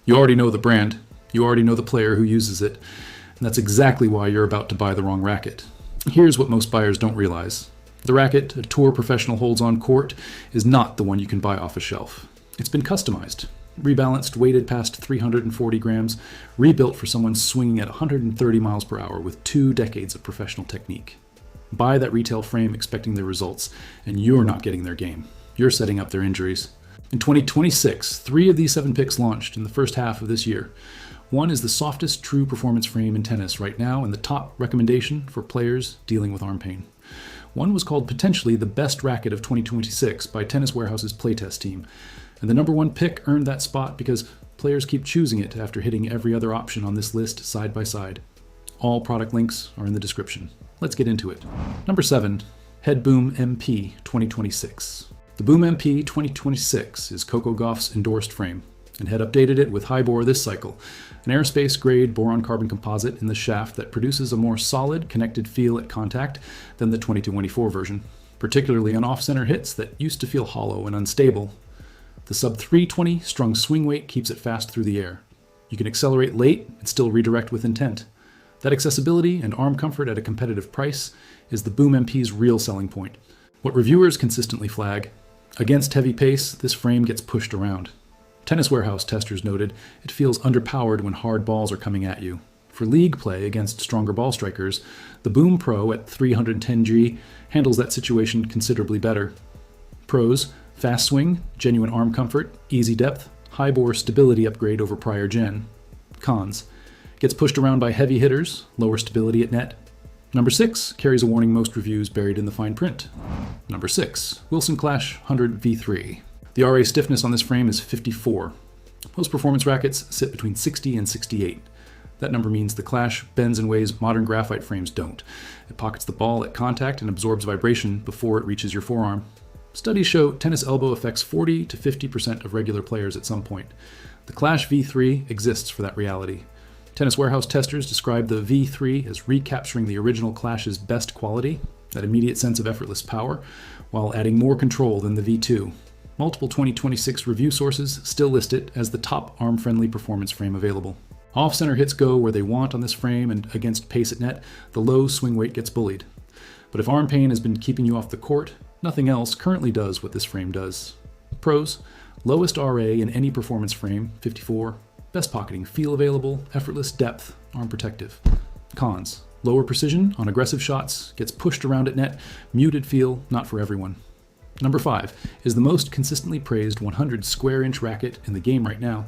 You already know the brand, you already know the player who uses it, and that's exactly why you're about to buy the wrong racket. Here's what most buyers don't realize. The racket a tour professional holds on court is not the one you can buy off a shelf. It's been customized, rebalanced, weighted past 340 grams, rebuilt for someone swinging at 130 miles per hour with 2 decades of professional technique. Buy that retail frame expecting their results, and you're not getting their game. You're setting up their injuries. In 2026, 3 of these 7 picks launched in the first half of this year. One is the softest true performance frame in tennis right now and the top recommendation for players dealing with arm pain. One was called potentially the best racket of 2026 by Tennis Warehouse's playtest team. And the number 1 pick earned that spot because players keep choosing it after hitting every other option on this list side by side. All product links are in the description. Let's get into it. Number 7, Head Boom MP 2026. The Boom MP 2026 is Coco Gauff's endorsed frame, and Head updated it with high bore this cycle, an aerospace grade boron carbon composite in the shaft that produces a more solid, connected feel at contact than the 2224 version, particularly on off-center hits that used to feel hollow and unstable. The sub 320 strung swing weight keeps it fast through the air. You can accelerate late and still redirect with intent. That accessibility and arm comfort at a competitive price is the Boom MP's real selling point. What reviewers consistently flag: against heavy pace, this frame gets pushed around. Tennis Warehouse testers noted it feels underpowered when hard balls are coming at you. For league play against stronger ball strikers, the Boom Pro at 310G handles that situation considerably better. Pros: fast swing, genuine arm comfort, easy depth, high bore stability upgrade over prior gen. Cons: gets pushed around by heavy hitters, lower stability at net. Number 6 carries a warning most reviews buried in the fine print. Number 6, Wilson Clash 100 V3. The RA stiffness on this frame is 54. Most performance rackets sit between 60 and 68. That number means the Clash bends in ways modern graphite frames don't. It pockets the ball at contact and absorbs vibration before it reaches your forearm. Studies show tennis elbow affects 40 to 50% of regular players at some point. The Clash V3 exists for that reality. Tennis Warehouse testers describe the V3 as recapturing the original Clash's best quality, that immediate sense of effortless power, while adding more control than the V2. Multiple 2026 review sources still list it as the top arm-friendly performance frame available. Off-center hits go where they want on this frame, and against pace at net, the low swing weight gets bullied. But if arm pain has been keeping you off the court, nothing else currently does what this frame does. Pros: lowest RA in any performance frame, 54. Best pocketing feel available, effortless depth, arm protective. Cons: lower precision on aggressive shots, gets pushed around at net, muted feel, not for everyone. Number 5 is the most consistently praised 100 square inch racket in the game right now.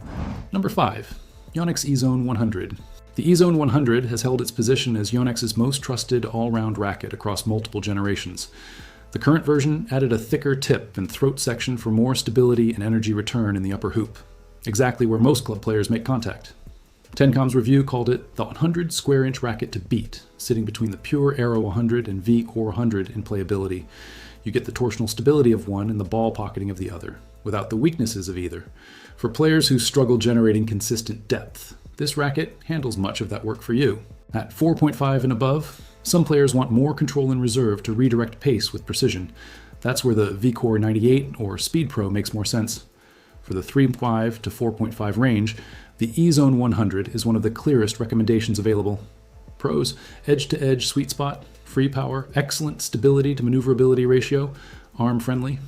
Number 5, Yonex EZONE 100. The EZONE 100 has held its position as Yonex's most trusted all-round racket across multiple generations. The current version added a thicker tip and throat section for more stability and energy return in the upper hoop, exactly where most club players make contact. Tencom's review called it the 100 square inch racket to beat, sitting between the Pure Aero 100 and VCORE 100 in playability. You get the torsional stability of one and the ball pocketing of the other, without the weaknesses of either. For players who struggle generating consistent depth, this racket handles much of that work for you. At 4.5 and above, some players want more control in reserve to redirect pace with precision. That's where the VCORE 98 or Speed Pro makes more sense. For the 3.5 to 4.5 range, the EZONE 100 is one of the clearest recommendations available. Pros: edge-to-edge sweet spot, free power, excellent stability to maneuverability ratio, arm-friendly.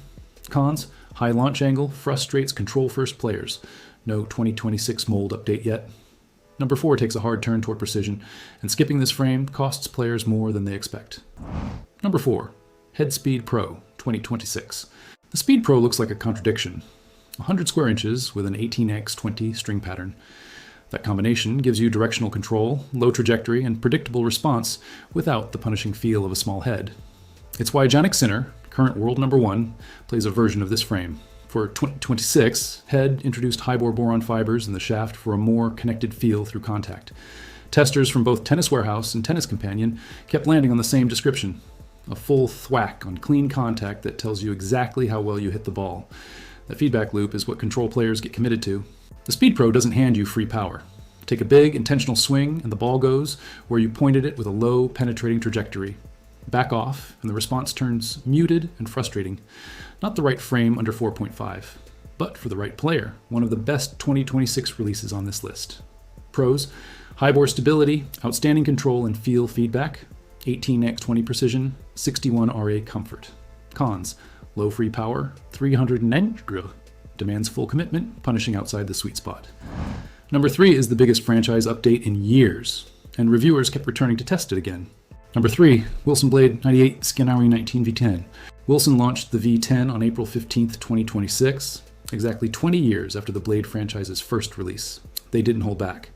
Cons: high launch angle, frustrates control-first players. No 2026 mold update yet. Number 4 takes a hard turn toward precision, and skipping this frame costs players more than they expect. Number 4, Head Speed Pro 2026. The Speed Pro looks like a contradiction. 100 square inches with an 18x20 string pattern. That combination gives you directional control, low trajectory, and predictable response without the punishing feel of a small head. It's why Jannik Sinner, current world number 1, plays a version of this frame. For 2026, Head introduced high-bore boron fibers in the shaft for a more connected feel through contact. Testers from both Tennis Warehouse and Tennis Companion kept landing on the same description: a full thwack on clean contact that tells you exactly how well you hit the ball. That feedback loop is what control players get committed to. The Speed Pro doesn't hand you free power. Take a big, intentional swing, and the ball goes where you pointed it with a low, penetrating trajectory. Back off, and the response turns muted and frustrating. Not the right frame under 4.5. but for the right player, one of the best 2026 releases on this list. Pros: high bore stability, outstanding control and feel feedback, 18x20 precision, 61 RA comfort. Cons: low free power, 390 demands full commitment, punishing outside the sweet spot. Number 3 is the biggest franchise update in years, and reviewers kept returning to test it again. Number 3, Wilson Blade 98 Skinnauri 19 V10. Wilson launched the V10 on April 15, 2026, exactly 20 years after the Blade franchise's first release. They didn't hold back.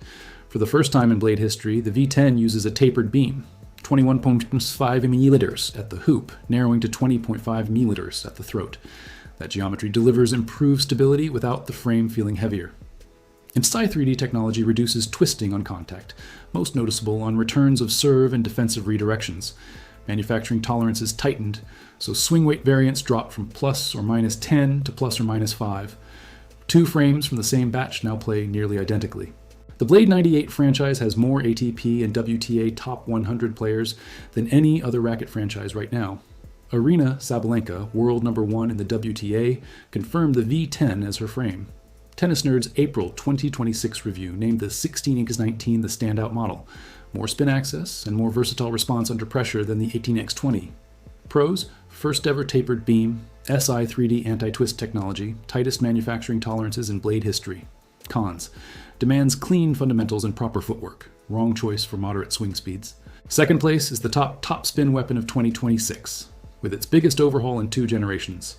For the first time in Blade history, the V10 uses a tapered beam, 21.5 milliliters at the hoop, narrowing to 20.5 milliliters at the throat. That geometry delivers improved stability without the frame feeling heavier. Insta 3D technology reduces twisting on contact, most noticeable on returns of serve and defensive redirections. Manufacturing tolerances tightened, so swing weight variance dropped from plus or minus 10 to plus or minus 5. 2 frames from the same batch now play nearly identically. The Blade 98 franchise has more ATP and WTA top 100 players than any other racket franchise right now. Arina Sabalenka, world number 1 in the WTA, confirmed the V10 as her frame. Tennis Nerd's April 2026 review named the 16x19 the standout model. More spin access and more versatile response under pressure than the 18x20. Pros: first ever tapered beam, SI 3D anti-twist technology, tightest manufacturing tolerances in Blade history. Cons: demands clean fundamentals and proper footwork. Wrong choice for moderate swing speeds. Second place is the top spin weapon of 2026, with its biggest overhaul in 2 generations.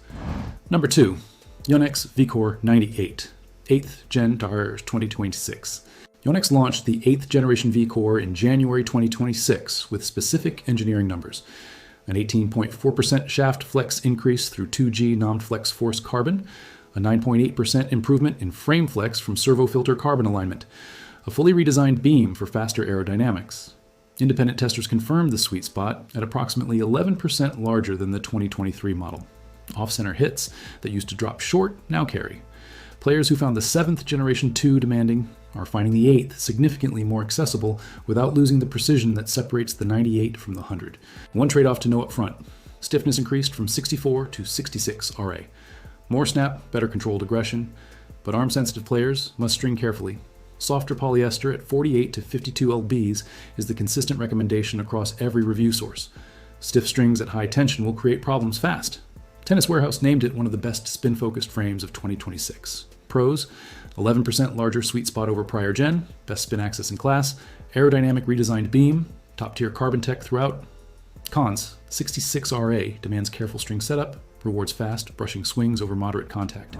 Number 2, Yonex VCORE 98, 8th Gen Tires 2026. Yonex launched the 8th generation VCORE in January 2026 with specific engineering numbers. An 18.4% shaft flex increase through 2G non-flex force carbon, a 9.8% improvement in frame flex from servo filter carbon alignment, a fully redesigned beam for faster aerodynamics. Independent testers confirmed the sweet spot at approximately 11% larger than the 2023 model. Off-center hits that used to drop short now carry. Players who found the 7th generation too demanding are finding the 8th significantly more accessible without losing the precision that separates the 98 from the 100. One trade-off to know up front: stiffness increased from 64 to 66 RA. More snap, better controlled aggression, but arm-sensitive players must string carefully. Softer polyester at 48 to 52 lbs is the consistent recommendation across every review source. Stiff strings at high tension will create problems fast. Tennis Warehouse named it one of the best spin-focused frames of 2026. Pros: 11% larger sweet spot over prior gen, best spin access in class, aerodynamic redesigned beam, top-tier carbon tech throughout. Cons: 66 RA demands careful string setup, rewards fast, brushing swings over moderate contact.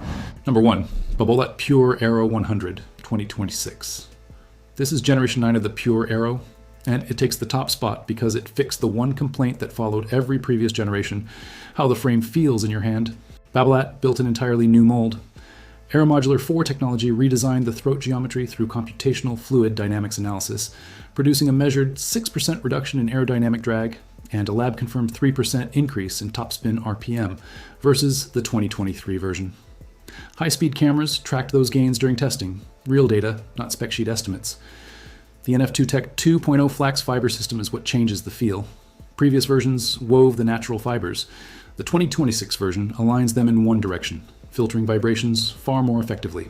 Number 1, Babolat Pure Aero 100, 2026. This is Generation 9 of the Pure Aero, and it takes the top spot because it fixed the one complaint that followed every previous generation: how the frame feels in your hand. Babolat built an entirely new mold. Aeromodular 4 technology redesigned the throat geometry through computational fluid dynamics analysis, producing a measured 6% reduction in aerodynamic drag and a lab-confirmed 3% increase in topspin RPM versus the 2023 version. High-speed cameras tracked those gains during testing, real data, not spec sheet estimates. The NF2 Tech 2.0 flax fiber system is what changes the feel. Previous versions wove the natural fibers. The 2026 version aligns them in one direction, filtering vibrations far more effectively.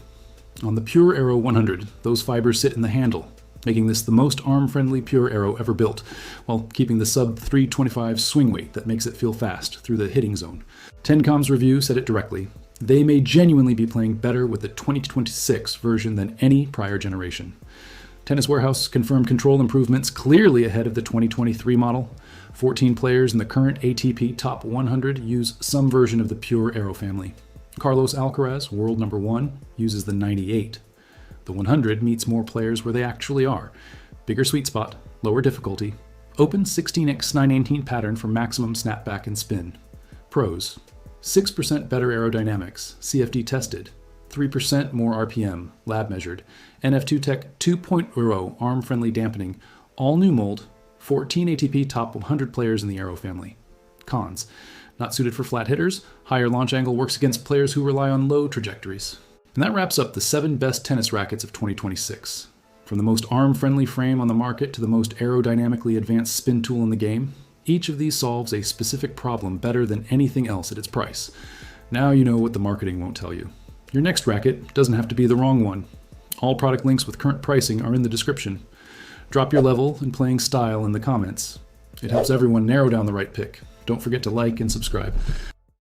On the Pure Aero 100, those fibers sit in the handle, making this the most arm-friendly Pure Aero ever built, while keeping the sub-325 swing weight that makes it feel fast through the hitting zone. Tencom's review said it directly: they may genuinely be playing better with the 2026 version than any prior generation. Tennis Warehouse confirmed control improvements clearly ahead of the 2023 model. 14 players in the current ATP Top 100 use some version of the Pure Aero family. Carlos Alcaraz, world number 1, uses the 98. The 100 meets more players where they actually are. Bigger sweet spot, lower difficulty, open 16x918 pattern for maximum snapback and spin. Pros: 6% better aerodynamics, CFD tested, 3% more RPM, lab measured, NF2 Tech 2.0 arm-friendly dampening, all new mold, 14 ATP top 100 players in the Aero family. Cons: not suited for flat hitters, higher launch angle works against players who rely on low trajectories. And that wraps up the 7 best tennis rackets of 2026. From the most arm-friendly frame on the market to the most aerodynamically advanced spin tool in the game, each of these solves a specific problem better than anything else at its price. Now you know what the marketing won't tell you. Your next racket doesn't have to be the wrong one. All product links with current pricing are in the description. Drop your level and playing style in the comments. It helps everyone narrow down the right pick. Don't forget to like and subscribe.